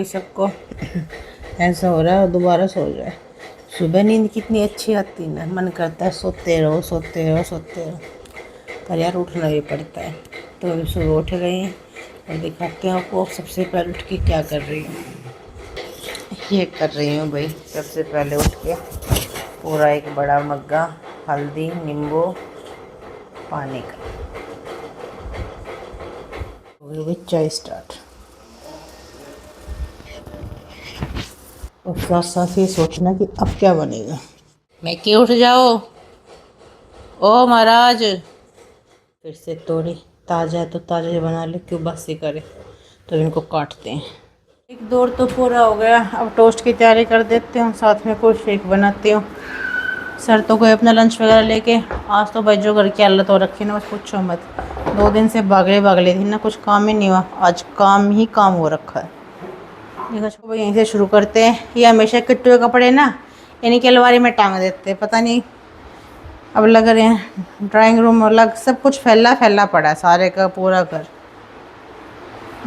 भाई सबको। ऐसा हो रहा है दोबारा सो जाए। सुबह नींद कितनी अच्छी आती है ना, मन करता है सोते रहो सोते रहो सोते रहो, पर यार उठना भी पड़ता है। तो अभी सुबह उठ गई हैं और दिखाते हैं आपको सबसे पहले उठ के क्या कर रही हूँ। ये कर रही हूँ भाई, सबसे पहले उठ के पूरा एक बड़ा मग्गा हल्दी नींबू पानी का चाय स्टार्ट। और साथ साथ ये सोचना कि अब क्या बनेगा। मैं कि उठ जाओ ओ महाराज, फिर से तोड़ी, ताज़ा है तो ताज़ा ही बना ले, क्यों बासी करे। तो इनको काटते हैं। एक दौर तो पूरा हो गया, अब टोस्ट की तैयारी कर देते हैं, साथ में कोई शेक बनाती हूँ। सर तो कोई अपना लंच वगैरह लेके, आज तो भाई जो घर की हालत हो रखी ना बस पूछो मत। 2 दिन से भागले थी ना, कुछ काम ही नहीं हुआ, आज काम ही काम हो रखा है। देखो भाई यहीं से शुरू करते हैं। ये हमेशा किट्टू के कपड़े ना यानी कि अलमारी में टांग देते हैं, पता नहीं अब लग रहे हैं ड्राइंग रूम अलग, सब कुछ फैला फैला पड़ा है सारे का पूरा घर।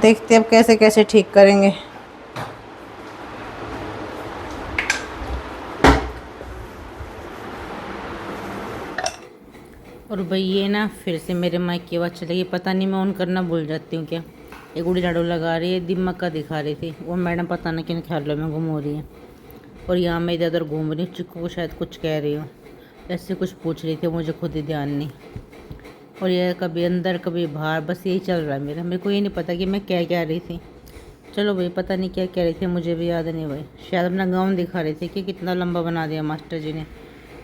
देखते अब कैसे कैसे ठीक करेंगे। और भाई ये ना फिर से मेरे माइक की आवाज़ चलेगी, पता नहीं मैं ऑन करना भूल जाती हूँ क्या। एक उड़ी झाड़ू लगा रही है, दिमाग का दिखा रही थी वो मैडम, पता नहीं किन ख्यालों में घूम हो रही है। और यहाँ मैं इधर उधर घूम रही हूँ, चिक्कू को शायद कुछ कह रही हूँ, ऐसे कुछ पूछ रही थी, मुझे खुद ही ध्यान नहीं। और यह कभी अंदर कभी बाहर, बस यही चल रहा है मेरे को ये नहीं पता कि मैं क्या कह रही थी। चलो भाई पता नहीं क्या कह रही थी, मुझे भी याद नहीं भाई। शायद अपना गाउन दिखा रही थी कि कितना लंबा बना दिया मास्टर जी ने,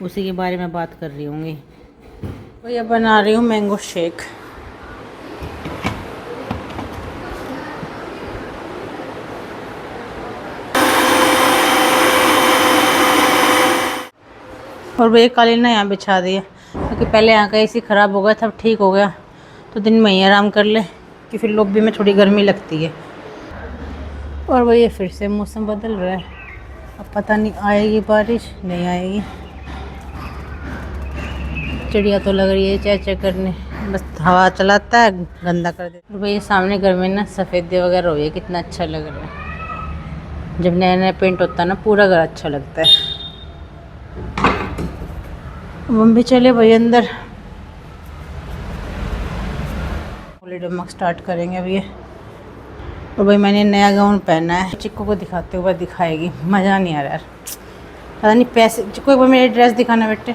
उसी के बारे में बात कर रही होंगी। भैया बना रही हूँ मैंगो शेक। और भैया कालीन ना यहाँ बिछा दिया, क्योंकि पहले यहाँ का एसी ख़राब हो गया था, अब ठीक हो गया तो दिन में ही आराम कर ले, कि फिर लॉबी में थोड़ी गर्मी लगती है। और भैया फिर से मौसम बदल रहा है, अब पता नहीं आएगी बारिश नहीं आएगी। चिड़िया तो लग रही है चै चै करने, बस हवा चलाता है गंदा कर देता है। भैया सामने घर में ना सफ़ेदी वगैरह हो है, कितना अच्छा लग रहा है। जब नया नया पेंट होता है ना पूरा घर अच्छा लगता है। हम भी चले भाई अंदर, हॉलीडे मार्क स्टार्ट करेंगे अभी ये। और भाई मैंने नया गाउन पहना है, चिक्कू को दिखाते हुए दिखाएगी, मज़ा नहीं आ रहा यार, पता नहीं पैसे। चिक्कू एक बार मेरी ड्रेस दिखाना बेटे।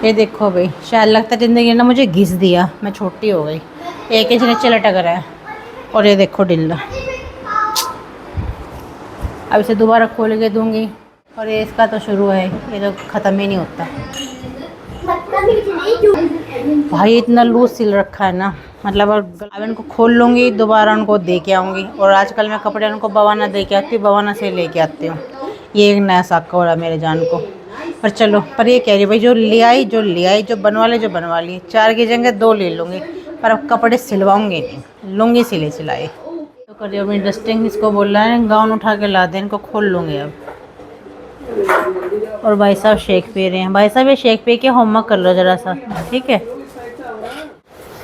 ये देखो भाई, शायद लगता है ज़िंदगी ने ना मुझे घिस दिया, मैं छोटी हो गई, एक इंच नीचे लटक रहा है। और ये देखो डिल्ला, अब इसे दोबारा खोल के दूंगी। और ये इसका तो शुरू है, ये तो ख़त्म ही नहीं होता भाई, इतना लूज सिल रखा है ना, मतलब अब इनको खोल लूँगी दोबारा उनको दे के आऊँगी। और आजकल मैं कपड़े उनको बवाना दे के आती हूँ, बवाना से लेके आती हूँ। ये एक नया साका हो रहा मेरे जान को। पर चलो, पर ये कह रही भाई जो ले आई जो बनवा ली, 4 की जगह 2 ले लूँगी, पर अब कपड़े सिलवाऊँगी नहीं, लूँगी सिले सिलाए। तो करिए अपनी डस्टिंग, इसको बोल रहा है गाउन उठा के ला दे, इनको खोल लूँगी अब। और भाई साहब शेक पी रहे हैं। भाई साहब ये शेक पी के होमवर्क कर लो ज़रा सा, ठीक है।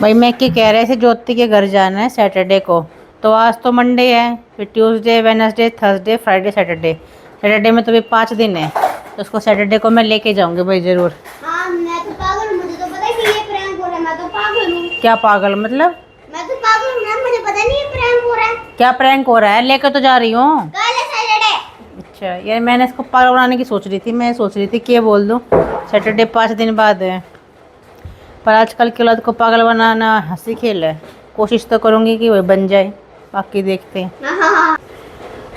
भाई मैं क्या कह रहे थे, ज्योति के घर जाना है सैटरडे को, तो आज तो मंडे है, फिर Tuesday Wednesday Thursday Friday Saturday, Saturday में तो भी 5 दिन है, तो उसको सैटरडे को मैं लेके जाऊंगी भाई ज़रूर। हाँ, मैं तो पागल, मुझे तो पता है कि ये प्रैंक हो रहा है, मैं तो पागल हूँ। क्या पागल मतलब? मैं तो पागल हूँ ना, मुझे पता नहीं ये प्रैंक हो रहा है। क्या प्रैंक हो रहा है? लेकर तो जा रही हूँ। कल है सैटरडे। अच्छा यार, मैंने इसको पागल बनाने की सोच रही थी, मैं सोच रही थी कि ये बोल दूँ सैटरडे 5 दिन बाद है, पर आजकल के औलाद को पागल बनाना हंसी खेल है। कोशिश तो करूँगी कि वही बन जाए, बाकी देखते हैं।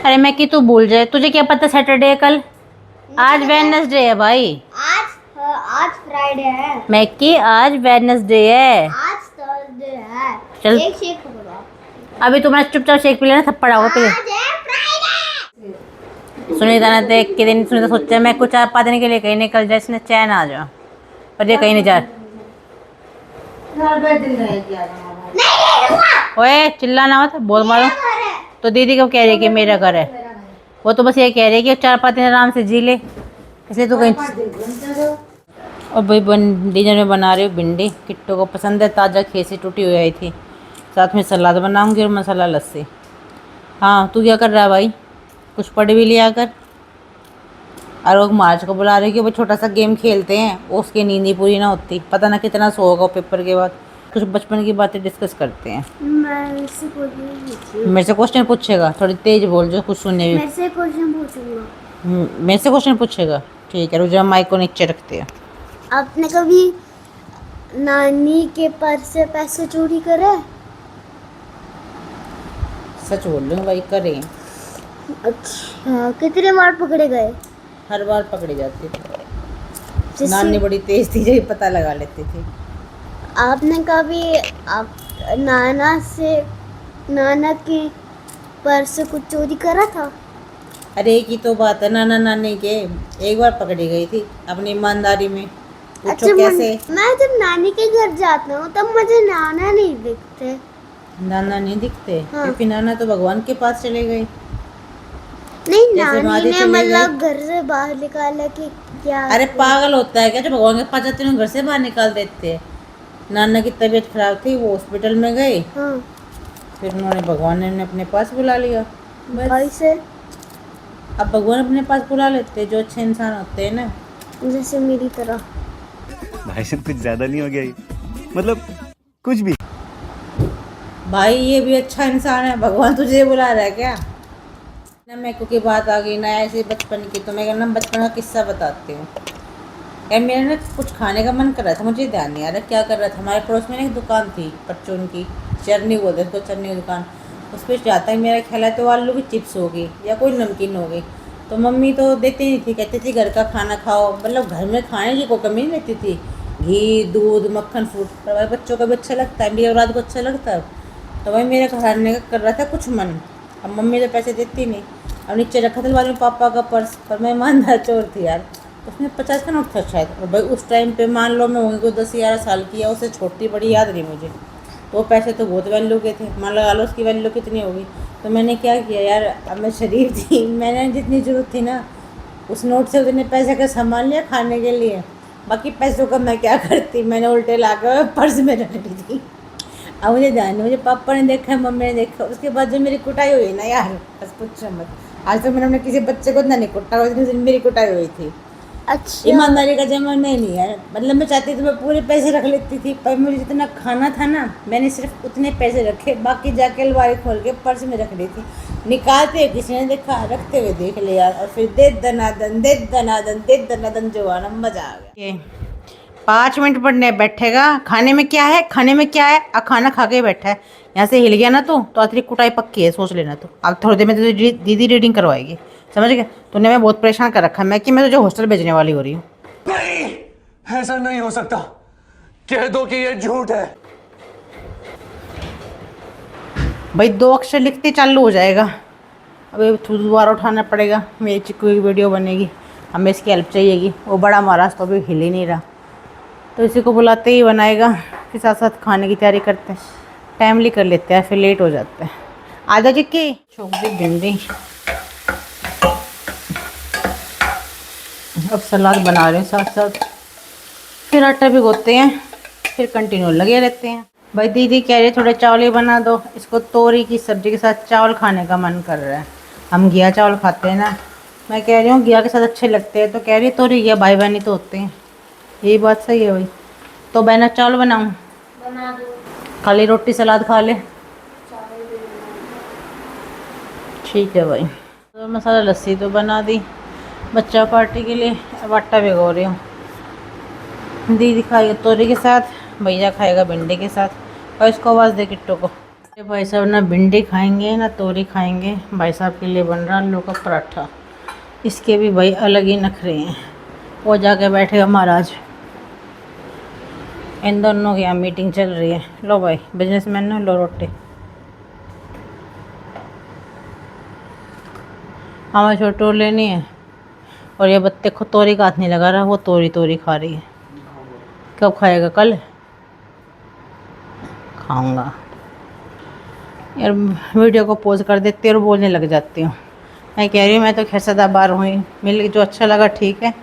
अरे मैं कि तू भूल जाए, तुझे क्या पता सैटरडे है कल? आज वेडनेसडे है भाई। आज फ्राइडे है। मैं कि आज वेडनेसडे है, आज थर्सडे है। चल एक शेक पकड़ो। अभी तुम्हारा चुपचाप शेक पी लेना, थप्पड़ आओ पे। आज है फ्राइडे। सुनीता ने तो एक के दिन, सुनीता सोचा मैं कुछ 4-5 दिन के लिए कहीं निकल जाए, इसने चैन आ जाओ, पर ये कहीं नहीं जा। ओए चिल्लाना मत, बोल मारो। तो दीदी कब कह रही है कि मेरा घर है? वो तो बस ये कह रही है कि 4-5 दिन आराम से जी ले, इसलिए तो कहीं। और भाई डिनर में बना रही हूँ भिंडी, किट्टू को पसंद है, ताज़ा खेसी टूटी हुई आई थी, साथ में सलाद बनाऊंगी और मसाला लस्सी। हाँ तू क्या कर रहा है भाई? कुछ पढ़ भी लिया कर। और वो मार्च को बुला रही कि वो छोटा सा गेम खेलते हैं, उसकी नींद ही पूरी ना होती, पता ना कितना सोएगा पेपर के बाद। कुछ बचपन की बातें डिस्कस करते हैं। मैं इससे पूछूंगी। मेरे से क्वेश्चन पूछेगा? थोड़ी तेज बोल जो कुछ सुनने भी। मेरे से क्वेश्चन पूछूंगा। मेरे से क्वेश्चन पूछेगा? ठीक है, रुक जा, माइक को नीचे रखते हैं। आपने कभी नानी के पर्स से पैसे चोरी करे? सच बोल रही हूँ भाई, करें। अच्छा, कितने बार पकड़े गए? हर बार पकड़ी जाती थी। जिससे नानी बड़ी तेज थी, जो पता लगा लेती थी। आपने कभी आप नाना की पर्स से कुछ चोरी करा था? अरे एक ही तो बात है नाना नानी के, एक बार पकड़ी गई थी अपनी ईमानदारी में। पूछो कैसे? मैं जब नानी के घर जाता हूँ तब मुझे नाना नहीं दिखते। नाना नहीं दिखते? हाँ। क्योंकि नाना तो भगवान के पास चले गए। नहीं, जैसे नानी महादेव ने चले मतलब घर से बाहर निकाला कि क्या? अरे पागल होता है क्या? जो भगवान के पास जाते हैं घर से बाहर निकाल देते हैं। नाना की तबीयत खराब थी, वो हॉस्पिटल में गए, हाँ। फिर उन्होंने भगवान ने अपने पास बुला लिया। भाई बस। से अब भगवान अपने पास बुला लेते हैं जो अच्छे इंसान होते हैं ना। जैसे मेरी तरह। भाई साहब कुछ ज्यादा नहीं हो गया ये? मतलब कुछ भी। भाई ये भी अच्छा इंसान है, भगवान तुझे बुला रहा है क्या? ना मेरे को की बात आ गई ना ऐसे बचपन की, तो मैं ना बचपन का किस्सा बताती हूँ। यार मेरा ना कुछ खाने का मन कर रहा था, मुझे ध्यान नहीं आ रहा क्या कर रहा था। हमारे पड़ोस में ना एक दुकान थी परचून की, चरनी बोलते उसको, चरनी की दुकान। उस पर जाता ही मेरा ख्याल है तो आलू की चिप्स होगी या कोई नमकीन होगी। तो मम्मी तो देती नहीं थी, कहती थी घर का खाना खाओ, मतलब घर में खाने की कोई कमी नहीं रहती थी, घी दूध मक्खन फ्रूट। पर भाई बच्चों को भी अच्छा लगता है, मेरी औलाद को अच्छा लगता है। तो भाई मेरे खाने का कर रहा था कुछ मन। अब मम्मी तो पैसे देती नहीं। अब नीचे रखा था वाले पापा का पर्स, पर मैं ईमानदार चोर थी यार। उसमें 50 का नोट था शायद। और भाई उस टाइम पे मान लो मैं होंगी कोई 10-11 साल की, या उससे छोटी बड़ी याद नहीं मुझे। तो वो पैसे तो बहुत वैल्यू के थे, मान लगा लो उसकी वैल्यू कितनी होगी। तो मैंने क्या किया यार, अब मैं शरीफ थी, मैंने जितनी ज़रूरत थी ना उस नोट से उतने पैसे का सामान लिया खाने के लिए। बाकी पैसों का मैं क्या करती, मैंने उल्टे ला कर पर्स में रख दी थी। अब मुझे ध्यान नहीं, मुझे पापा ने देखा मम्मी ने देखा। उसके बाद जो मेरी कुटाई हुई ना यार, बस पूछो मत। आज तक मैंने अपने किसी बच्चे को इतना नहीं कुटा, उस दिन मेरी कुटाई हुई थी। अच्छा। ईमानदारी का जमाना ही नहीं है, मतलब मैं चाहती थी मैं पूरे पैसे रख लेती थी, पर मुझे जितना खाना था ना मैंने सिर्फ उतने पैसे रखे, बाकी जाके अलमारी खोल के पर्स में रख दी थी। निकालते हुए किसी ने देखा, रखते हुए देख लिया, और फिर दे दनादन दे दनादन दे दनादन जो आना, मजा आ गया। 5 मिनट पढ़ने बैठेगा, खाने में क्या है, खाने में क्या है, अब खाना खा के बैठा है। यहाँ से हिल गया ना तो तेरी कुटाई पक्की है, सोच लेना। तो अब थोड़ी देर में तुझे दीदी रीडिंग करवाएगी, समझ गया? तूने मैं बहुत परेशान कर रखा है मैं, कि मैं तुझे हॉस्टल भेजने वाली हो रही हूँ। नहीं, ऐसा नहीं हो सकता। कह दो कि ये झूठ है। भाई 2 अक्षर लिखते चालू हो जाएगा। अभी दोबारा उठाना पड़ेगा, मेरी चिक्कू की वीडियो बनेगी, हमें इसकी हेल्प चाहिएगी। वो बड़ा महाराज तो अभी हिल ही नहीं रहा, तो इसी को बुलाते ही बनाएगा, फिर साथ साथ खाने की तैयारी करते हैं। टाइमली कर लेते हैं, फिर लेट हो जाते हैं। आधा चिक्की छोक दी भिंडी। अब सलाद बना रहे हैं साथ साथ, फिर आटा भिगोते हैं, फिर कंटिन्यू लगे रहते हैं। भाई दीदी कह रही है थोड़े चावल ही बना दो, इसको तोरी की सब्ज़ी के साथ चावल खाने का मन कर रहा है। हम घिया चावल खाते हैं ना, मैं कह रही हूँ घिया के साथ अच्छे लगते हैं, तो कह रही है तोरी घिया भाई बहनी तो होते हैं। यही बात सही है भाई। तो बहना चावल बनाऊँ? बना दो। खाली रोटी सलाद खा ले? ठीक है भाई। तो मसाला लस्सी तो बना दी बच्चा पार्टी के लिए, अब आटा भिगो रही हूँ। दीदी खाएगा तोरी के साथ, भैया खाएगा भिंडी के साथ, और इसको आवाज़ दे किट्टू को। भाई साहब ना भिंडी खाएंगे ना तोरी खाएंगे। भाई साहब के लिए बन रहा आलू का पराठा। इसके भी भाई अलग ही नखरे हैं। वो जाके बैठेगा महाराज। इन दोनों की यहाँ मीटिंग चल रही है। लो भाई बिजनेसमैन ना, लो रोटी। हमें छोटू लेनी है, और ये बत्ते को तोरी का हाथ नहीं लगा रहा, वो तोरी तोरी खा रही है। कब खाएगा? कल खाऊंगा। यार वीडियो को पॉज कर देती हूँ और बोलने लग जाती हूँ। मैं कह रही हूँ मैं तो खैर सदाबहार हुई, मिल जो अच्छा लगा ठीक है,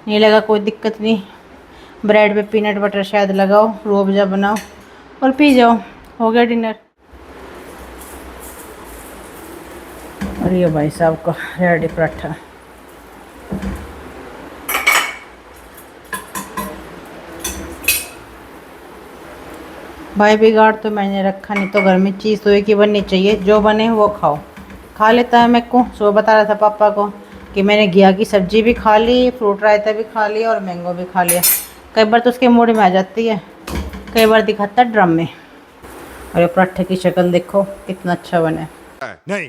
नहीं लगा कोई दिक्कत नहीं। ब्रेड पे पीनट बटर शायद लगाओ, रूह अफ़ज़ा बनाओ और पी जाओ, हो गया डिनर। और ये भाई साहब का रेडी पराठा। भाई बिगाड़ तो मैंने रखा नहीं, तो घर में चीज़ तो एक ही बननी चाहिए, जो बने वो खाओ। खा लेता है। मेरे को सुबह बता रहा था पापा को कि मैंने घिया की सब्जी भी खा ली, फ्रूट रायता भी खा लिया और मैंगो भी खा लिया। कई बार तो उसके मूड में आ जाती है, कई बार दिखाता है ड्रम में। और ये पराठे की शक्ल देखो कितना अच्छा बना है। नहीं।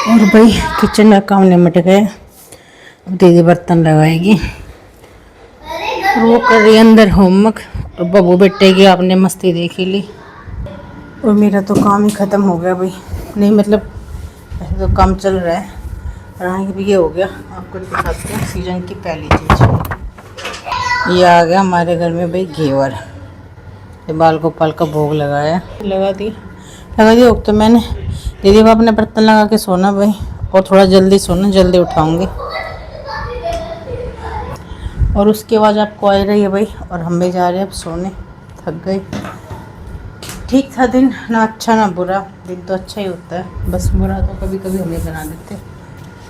और भाई किचन का काम निमट गया, अब दीदी बर्तन लगाएगी और वो कर रही है अंदर होमवर्क। और बबू बेटे की आपने मस्ती देख ही ली और मेरा तो काम ही ख़त्म हो गया भाई। नहीं मतलब ऐसे तो काम चल रहा है, और भी ये हो गया। आपको दिखाते हैं सीजन की पहली चीज़, ये आ गया हमारे घर में भाई घेवर। ये बाल गोपाल का भोग लगाया, लगा दी भोग तो मैंने। दीदी को अपने बर्तन लगा के सोना भाई, और थोड़ा जल्दी सोना, जल्दी उठाऊंगी। और उसके बाद आपको आ रही है भाई, और हम भी जा रहे हैं अब सोने, थक गए। ठीक था दिन, ना अच्छा ना बुरा। दिन तो अच्छा ही होता है, बस बुरा तो कभी कभी हमें बना देते।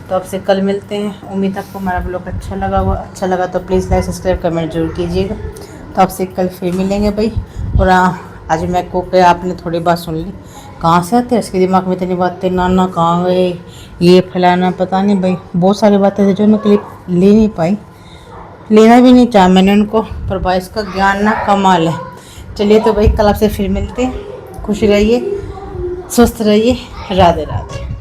तो आपसे कल मिलते हैं। उम्मीद आपको हमारा ब्लॉग अच्छा लगा तो प्लीज़ लाइक सब्सक्राइब कमेंट जरूर कीजिएगा। तो आपसे कल फिर मिलेंगे भाई। और आज मैं को क्या आपने थोड़ी बात सुन ली, कहाँ से आते हैं इसके दिमाग में इतनी बातें, नाना कहाँ गए, ये फलाना, पता नहीं भाई। बहुत सारी बातें थी जो मैं क्लिप ले नहीं पाई, लेना भी नहीं चाहा मैंने उनको, पर भाई इसका ज्ञान ना कमाल है। चलिए तो भाई कल आपसे फिर मिलते हैं। खुश रहिए, स्वस्थ रहिए, राधे राधे।